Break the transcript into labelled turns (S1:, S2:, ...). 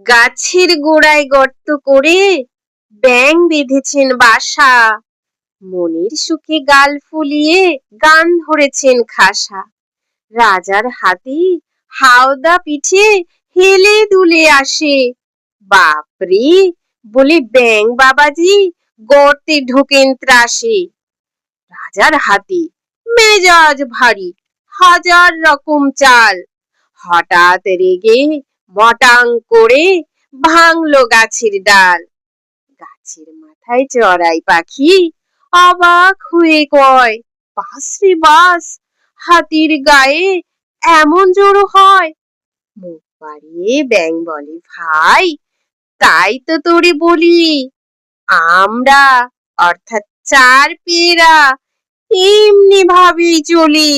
S1: গাছের গোড়ায় গর্ত করে ব্যাঙ বেঁধেছেন বাসা, মনের সুখে গাল ফুলিয়ে গান ধরেছেন খাসা। রাজার হাতি হাওদা পিঠে হেলে দুলে আসে, বাপরে বলে ব্যাঙ বাবাজি গর্তে ঢোকেন ত্রাসে। রাজার হাতি মেজাজ ভারী, হাজার রকম চাল, হঠাৎ রেগে মটাং করে ভাঙলো গাছের ডাল। গাছের মাথায় চড়াই পাখি অবাক হয়ে কয়, বাস রে বাস, হাতির গায়ে এমন জোর হয়। মুখ বাড়িয়ে ব্যাঙ বলে, ভাই তাই তো তোরে বলি, আমরা অর্থাৎ চার পেয়েরা এমনি ভাবেই চলি।